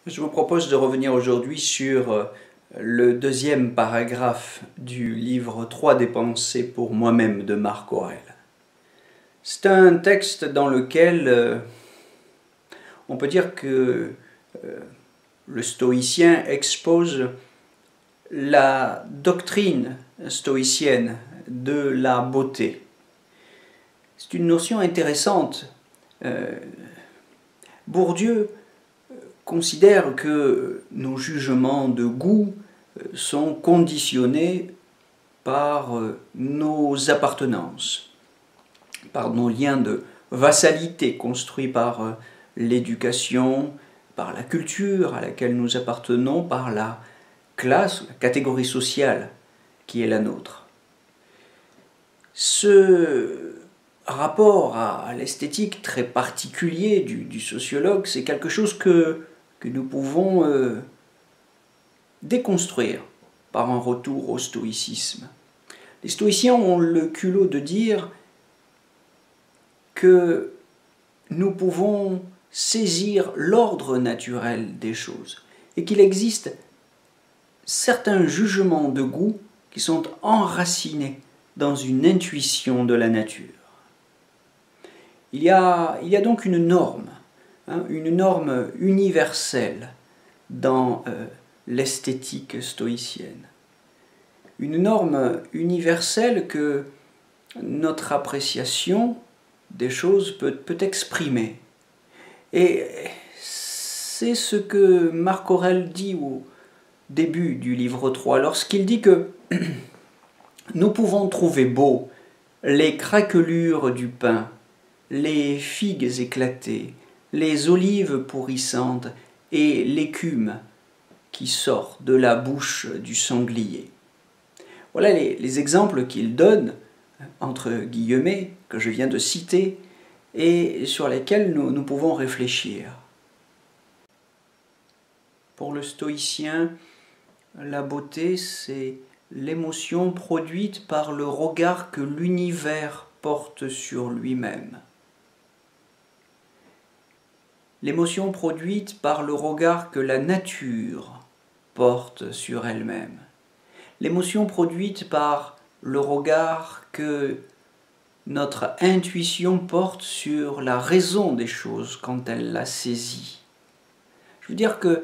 Je vous propose de revenir aujourd'hui sur le deuxième paragraphe du livre 3 des pensées pour moi-même de Marc Aurèle. C'est un texte dans lequel on peut dire que le stoïcien expose la doctrine stoïcienne de la beauté. C'est une notion intéressante. Bourdieu considère que nos jugements de goût sont conditionnés par nos appartenances, par nos liens de vassalité construits par l'éducation, par la culture à laquelle nous appartenons, par la classe, la catégorie sociale qui est la nôtre. Ce rapport à l'esthétique très particulier du sociologue, c'est quelque chose que nous pouvons déconstruire par un retour au stoïcisme. Les stoïciens ont le culot de dire que nous pouvons saisir l'ordre naturel des choses et qu'il existe certains jugements de goût qui sont enracinés dans une intuition de la nature. Il y a donc une norme universelle dans l'esthétique stoïcienne. Une norme universelle que notre appréciation des choses peut exprimer. Et c'est ce que Marc Aurèle dit au début du livre 3, lorsqu'il dit que nous pouvons trouver beaux les craquelures du pin, les figues éclatées, les olives pourrissantes et l'écume qui sort de la bouche du sanglier. Voilà les exemples qu'il donne, entre guillemets, que je viens de citer, et sur lesquels nous pouvons réfléchir. Pour le stoïcien, la beauté, c'est l'émotion produite par le regard que l'univers porte sur lui-même. L'émotion produite par le regard que la nature porte sur elle-même. L'émotion produite par le regard que notre intuition porte sur la raison des choses quand elle la saisit. Je veux dire que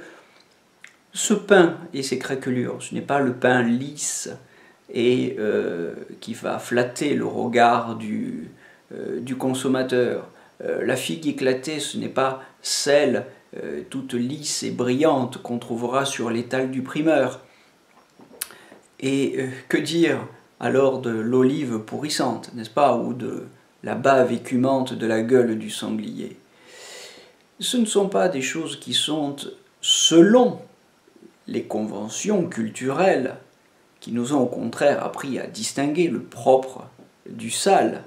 ce pain et ses craquelures, ce n'est pas le pain lisse et qui va flatter le regard du consommateur. La figue éclatée, ce n'est pas celle toute lisse et brillante qu'on trouvera sur l'étal du primeur. Et que dire alors de l'olive pourrissante, n'est-ce pas, ou de la bave écumante de la gueule du sanglier? Ce ne sont pas des choses qui sont, selon les conventions culturelles, qui nous ont au contraire appris à distinguer le propre du sale,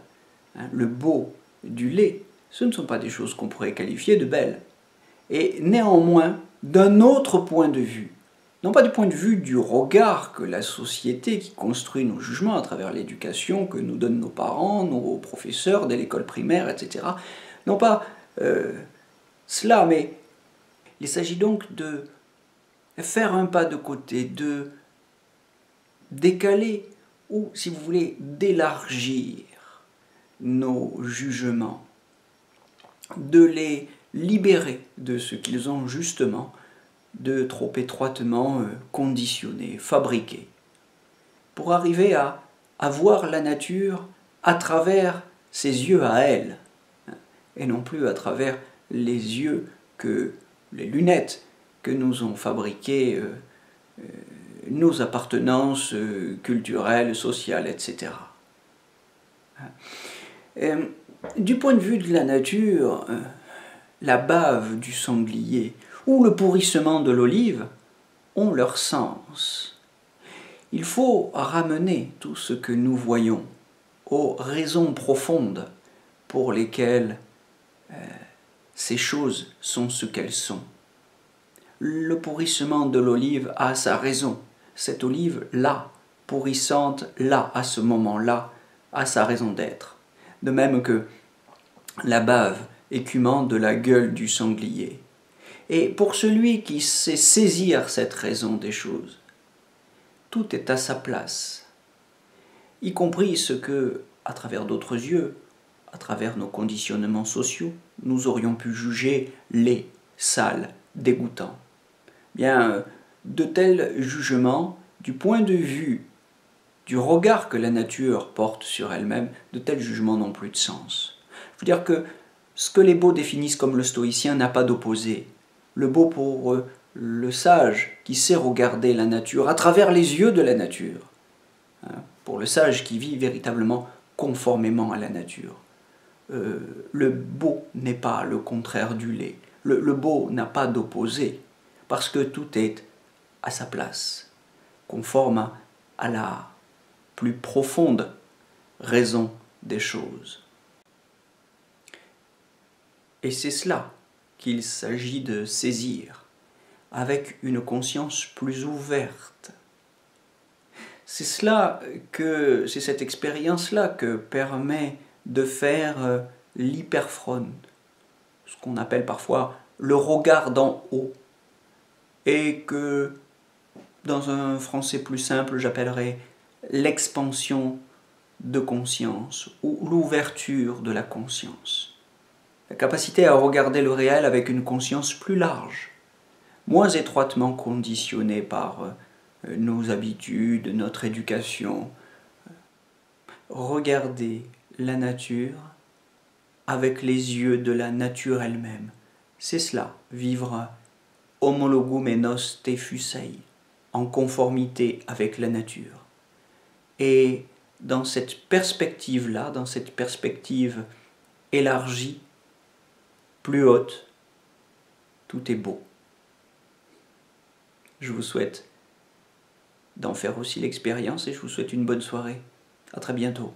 le beau du laid. Ce ne sont pas des choses qu'on pourrait qualifier de belles. Et néanmoins, d'un autre point de vue, non pas du point de vue du regard que la société qui construit nos jugements à travers l'éducation que nous donnent nos parents, nos professeurs dès l'école primaire, etc. Non pas cela, mais il s'agit donc de faire un pas de côté, de décaler ou, si vous voulez, d'élargir nos jugements, de les libérer de ce qu'ils ont justement de trop étroitement conditionnés, fabriqués, pour arriver à voir la nature à travers ses yeux à elle, et non plus à travers les yeux les lunettes que nous ont fabriquées nos appartenances culturelles, sociales, etc. Du point de vue de la nature, la bave du sanglier ou le pourrissement de l'olive ont leur sens. Il faut ramener tout ce que nous voyons aux raisons profondes pour lesquelles ces choses sont ce qu'elles sont. Le pourrissement de l'olive a sa raison. Cette olive-là, pourrissante, là, à ce moment-là, a sa raison d'être. De même que la bave écumante de la gueule du sanglier. Et pour celui qui sait saisir cette raison des choses, tout est à sa place, y compris ce que, à travers d'autres yeux, à travers nos conditionnements sociaux, nous aurions pu juger laid, sale, dégoûtant. Bien, de tels jugements, du point de vue du regard que la nature porte sur elle-même, de tels jugements n'ont plus de sens. Je veux dire que ce que les beaux définissent comme le stoïcien n'a pas d'opposé. Le beau pour le sage qui sait regarder la nature à travers les yeux de la nature. Pour le sage qui vit véritablement conformément à la nature. Le beau n'est pas le contraire du laid. Le beau n'a pas d'opposé, parce que tout est à sa place, conforme à la plus profonde raison des choses. Et c'est cela qu'il s'agit de saisir, avec une conscience plus ouverte. C'est cette expérience-là que permet de faire l'hyperphone, ce qu'on appelle parfois le regard d'en haut, et que, dans un français plus simple, j'appellerais l'expansion de conscience, ou l'ouverture de la conscience. La capacité à regarder le réel avec une conscience plus large, moins étroitement conditionnée par nos habitudes, notre éducation. Regarder la nature avec les yeux de la nature elle-même. C'est cela, vivre homologumenos te fusei, en conformité avec la nature. Et dans cette perspective-là, dans cette perspective élargie, plus haute, tout est beau. Je vous souhaite d'en faire aussi l'expérience et je vous souhaite une bonne soirée. À très bientôt.